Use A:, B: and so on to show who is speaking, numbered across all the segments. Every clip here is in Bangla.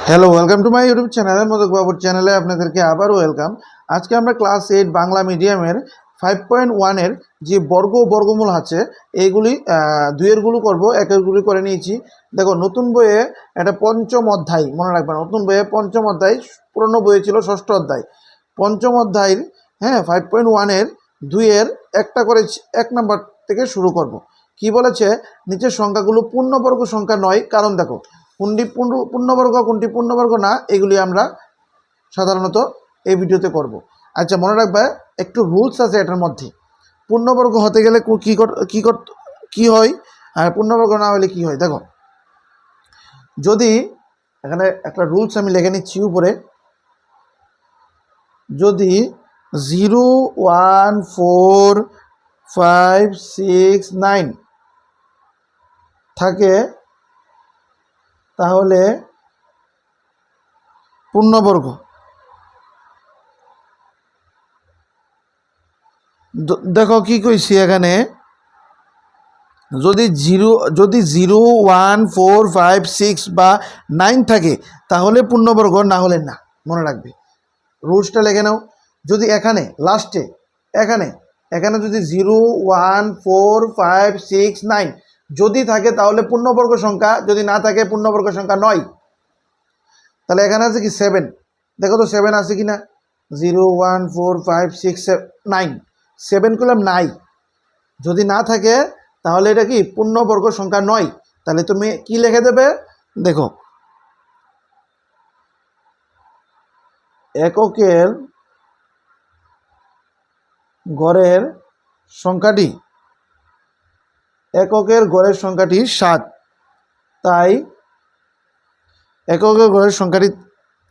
A: Hello, welcome to my YouTube channel modak বাবুর চ্যানেলে আপনাদেরকে আবারও ওয়েলকাম। আজকে আমরা ক্লাস 8 বাংলা মিডিয়ামের 5.1 যে বর্গমূল আছে এইগুলি দুইয়েরগুলো করব, একেরগুলি করে নিয়েছি। দেখো, নতুন বইয়ে এটা পঞ্চম অধ্যায়, মনে রাখবেন নতুন বইয়ে পঞ্চম অধ্যায়, পুরনো বইয়ে ছিল ষষ্ঠ অধ্যায়। পঞ্চম অধ্যায়ের 5.1 দুইয়ের একটা করে 1 নাম্বার থেকে শুরু করব। কি বলেছে, নিচের সংখ্যাগুলো পূর্ণবর্গ সংখ্যা নয়, কারণ দেখো কোনটি পূর্ণবর্গ কোনটি পূর্ণবর্গ না, এগুলি আমরা সাধারণত এই ভিডিওতে করব। আচ্ছা, মনে রাখবে একটু রুলস আছে এটার মধ্যে। পূর্ণবর্গ হতে গেলে কি হয় আর পূর্ণবর্গ না হলে কি হয়, দেখো। যদি এখানে একটা রুলস আমি লিখে নিচ্ছি উপরে, যদি 0 1 4 5 6 9 থাকে তাহলে পূর্ণবর্গ। দেখো কি কইছি এখানে, যদি 0 1 4 5 6 বা 9 থাকে তাহলে পূর্ণবর্গ, না হলে না। মনে রাখবে, রুলসটা লিখে নাও। যদি এখানে লাস্টে এখানে যদি 0 1 4 5 6 9 যদি থাকে তাহলে পূর্ণবর্গ সংখ্যা, যদি না থাকে পূর্ণবর্গ সংখ্যা নয়। তাহলে এখানে আছে কি 7, দেখো তো 7 আছে কি না। 0 1 4 5 6 9, 7 করলাম নাই। যদি না থাকে তাহলে এটা কি পূর্ণবর্গ সংখ্যা নয়। তাহলে তুমি কি লিখে দেবে, দেখো, এককের গড়ের সংখ্যাটি 7, তাই এককের গড়ের সংখ্যাটি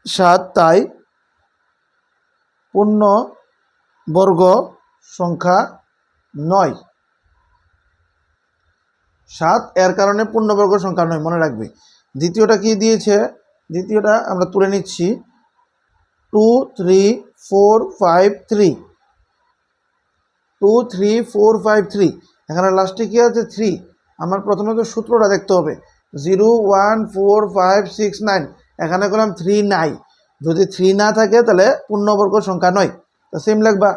A: 7, তাই পূর্ণবর্গ সংখ্যা নয়। 7 এর কারণে পূর্ণবর্গ সংখ্যা নয়, মনে রাখবে। দ্বিতীয়টা কি দিয়েছে, দ্বিতীয়টা আমরা তুলে নিচ্ছি। 2 3 4 5 3, 2 3 4 5 3, এখানে লাস্টে কি আছে 3। আমার প্রথমে তো সূত্রটা দেখতে হবে। 0 1 4 5 6 9, এখানে করলাম 3 নাই। যদি 3 না থাকে তাহলে পূর্ণবর্গ সংখ্যা নয়। তো সেম লিখবা,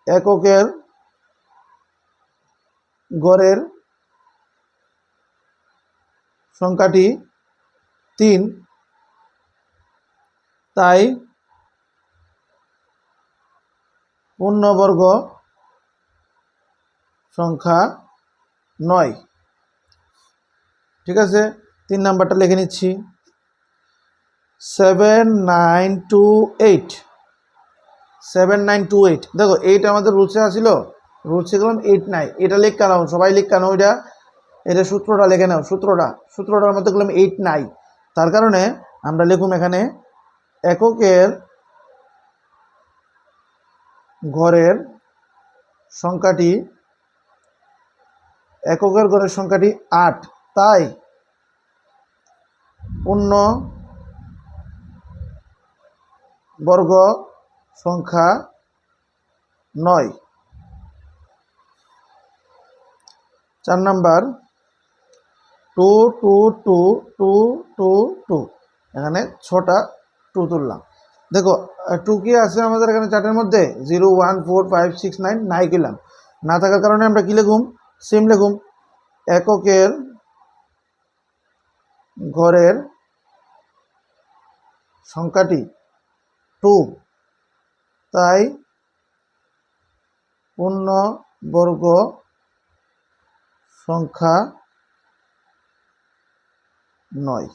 A: এককের গড়ের সংখ্যাটি 3, তাই পূর্ণবর্গ সংখ্যা নয়। ঠিক আছে, 3 নাম্বারটা লিখে নিচ্ছি। 7 9 2 8, 7 9 2 8, দেখো 8 আমাদের রুলসে আসছিল, রুলসে গেলাম 8 নাই। এটা লিখ কেন, সবাই লিখ কেন, এটা সূত্রটা লিখে নাও। সূত্রটার মধ্যে গেলাম 8 নাই, তার কারণে আমরা লিখুম এখানে এককের ঘরের সংখ্যাটি 8, তাই পূর্ণবর্গ সংখ্যা নয়। 4 নাম্বার 2 2 2 2 2 2, এখানে 6টা 2 তুললাম। দেখো 2 কি আছে আমাদের এখানে চার্টের মধ্যে, 0 1 4 5 6 9 নাই কিলাম। না থাকার কারণে আমরা কি লিখুম, সেম লিখুম, এককের ঘরের সংখ্যাটি 2, তাই পূর্ণবর্গ সংখ্যা নয়।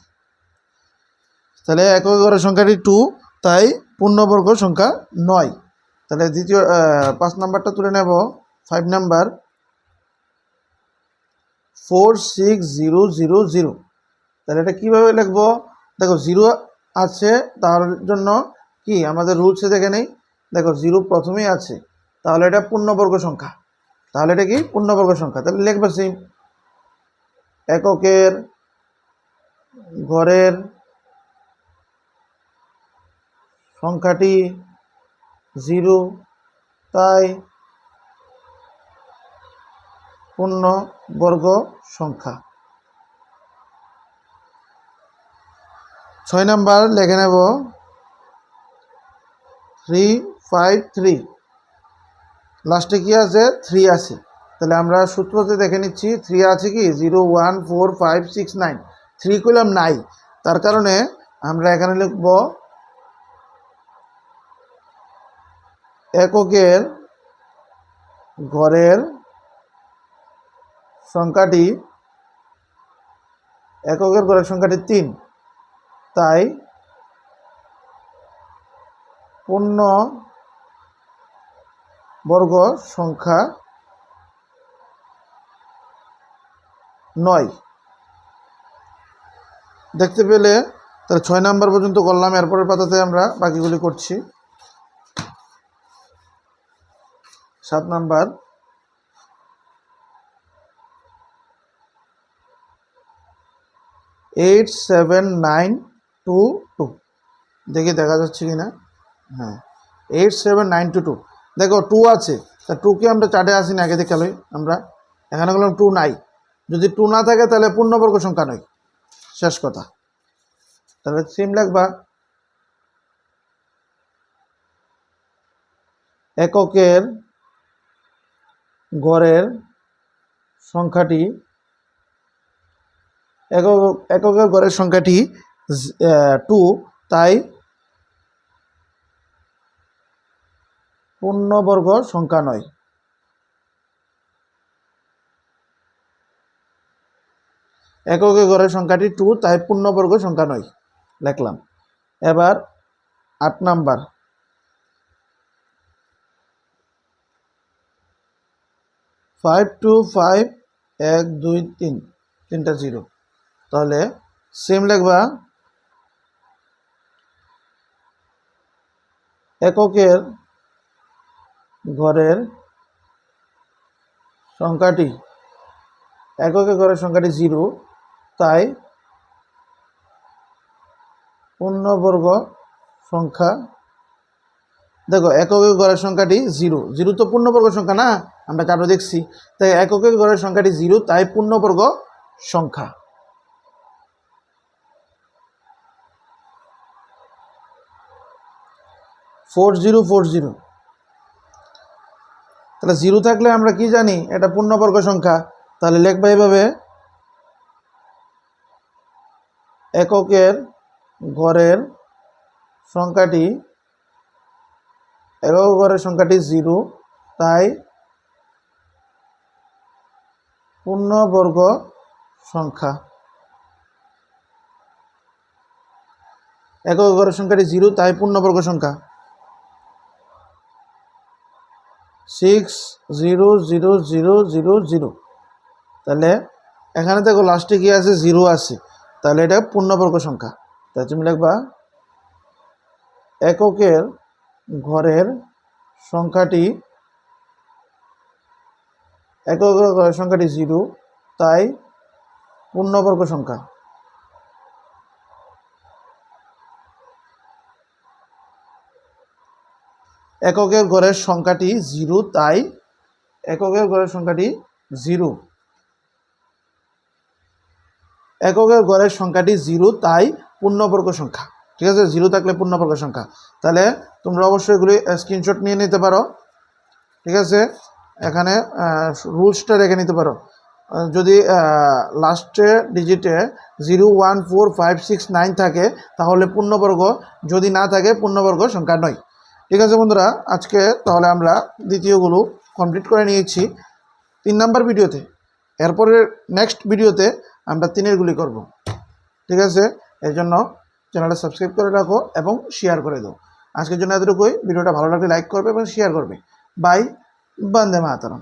A: তাহলে এককের ঘরের সংখ্যাটি 2, তাই পূর্ণবর্গ সংখ্যা নয়। তাহলে 5 নাম্বারটা তুলে নেব। 5 নাম্বার 4 6 0 0 0, তাহলে এটা কীভাবে লিখবো, দেখো 0 আছে, তার জন্য কি আমাদের রুলসে দেখে নেই। দেখো 0 প্রথমেই আছে, তাহলে এটা পূর্ণবর্গ সংখ্যা। তাহলে এটা কি পূর্ণবর্গ সংখ্যা, তাহলে লিখবে সেম, এককের ঘরের সংখ্যাটি 0, তাই পূর্ণবর্গ সংখ্যা। 6 নাম্বার লিখে নেব 353, লাস্টে কি আছে 3 আছে, তাহলে আমরা সূত্রতে দেখে নিচ্ছি 3 আছে কি 0 1 4 5 6 9, 3 কইলাম নাই, তার কারণে আমরা এখানে লিখব এককের ঘরের সংখ্যাটি 3, তাই পূর্ণ বর্গ সংখ্যা 9। দেখতে পেলে তাহলে 6 নাম্বার পর্যন্ত করলাম, এরপরের পাতাতে আমরা বাকিগুলি করছি। 7 number, eight seven nine two two, দেখি দেখা যাচ্ছে কি না, হ্যাঁ 87922, দেখো 2 আছে, তা 2কে আমরা চার্টে আসি না, আগে দেখে লই আমরা, এখানে বললাম 2 নাই, যদি 2 না থাকে তাহলে পূর্ণবর্গ সংখ্যা নয়, শেষ কথা। তাহলে সিম লিখবা এককের ঘরের সংখ্যাটি, এককের ঘরের সংখ্যাটি 2, তাই পূর্ণবর্গ সংখ্যা নয়। এককের ঘরের সংখ্যাটি 2, তাই পূর্ণবর্গ সংখ্যা নয়, লিখলাম। এবার 8 নাম্বার, 5 2 5 1 2 3, তিনটা 0, তাহলে সেম লিখবা এককের ঘরের সংখ্যাটি, এককের ঘরের সংখ্যাটি 0, তাই পূর্ণবর্গ সংখ্যা, দেখো এককের ঘরের সংখ্যাটি 0, 0 তো পূর্ণবর্গ সংখ্যা না, আমরা চারো দেখছি, তাই এককের ঘরের সংখ্যাটি 0, তাই পূর্ণবর্গ সংখ্যা। ফোর জিরো, তাহলে 0 থাকলে আমরা কি জানি এটা পূর্ণবর্গ সংখ্যা, তাহলে লিখবা এইভাবে এককের ঘরের সংখ্যাটি, একক ঘরের সংখ্যাটি 0, তাই পূর্ণবর্গ সংখ্যা। একক ঘরের সংখ্যাটি 0, তাই পূর্ণবর্গ সংখ্যা। 6 0 0 0 0 0, তাহলে এখানে দেখো লাস্টে কি আছে 0 আছে, তাহলে এটা পূর্ণবর্গ সংখ্যা। তাই তুমি লিখবা এককের ঘরের সংখ্যাটি, এককের ঘরের সংখ্যাটি 0, তাই পূর্ণবর্গ সংখ্যা। এককের ঘরের সংখ্যাটি 0, তাই এককের ঘরের সংখ্যাটি 0, এককের ঘরের সংখ্যাটি 0, তাই পূর্ণবর্গ সংখ্যা। ঠিক আছে, 0 থাকলে পূর্ণবর্গ সংখ্যা। তাহলে তোমরা অবশ্যই এগুলি স্ক্রিনশট নিয়ে নিতে পারো। ঠিক আছে, এখানে রুলসটা রেখে নিতে পারো। যদি লাস্টে ডিজিটে 0 1 4 5 6 9 থাকে তাহলে পূর্ণবর্গ, যদি না থাকে পূর্ণবর্গ সংখ্যা নয়। ঠিক আছে বন্ধুরা, আজকে তাহলে আমরা দ্বিতীয়গুলো কমপ্লিট করে নিয়েছি 3 নাম্বার ভিডিওতে। এরপরে নেক্সট ভিডিওতে আমরা 3-এরগুলি করব। ঠিক আছে, এর জন্য চ্যানেলটা সাবস্ক্রাইব করে রাখো এবং শেয়ার করে দাও। আজকের জন্য এতটুকুই। ভিডিওটা ভালো লাগলে লাইক করবে এবং শেয়ার করবে। বাই, বন্দে মাতরম।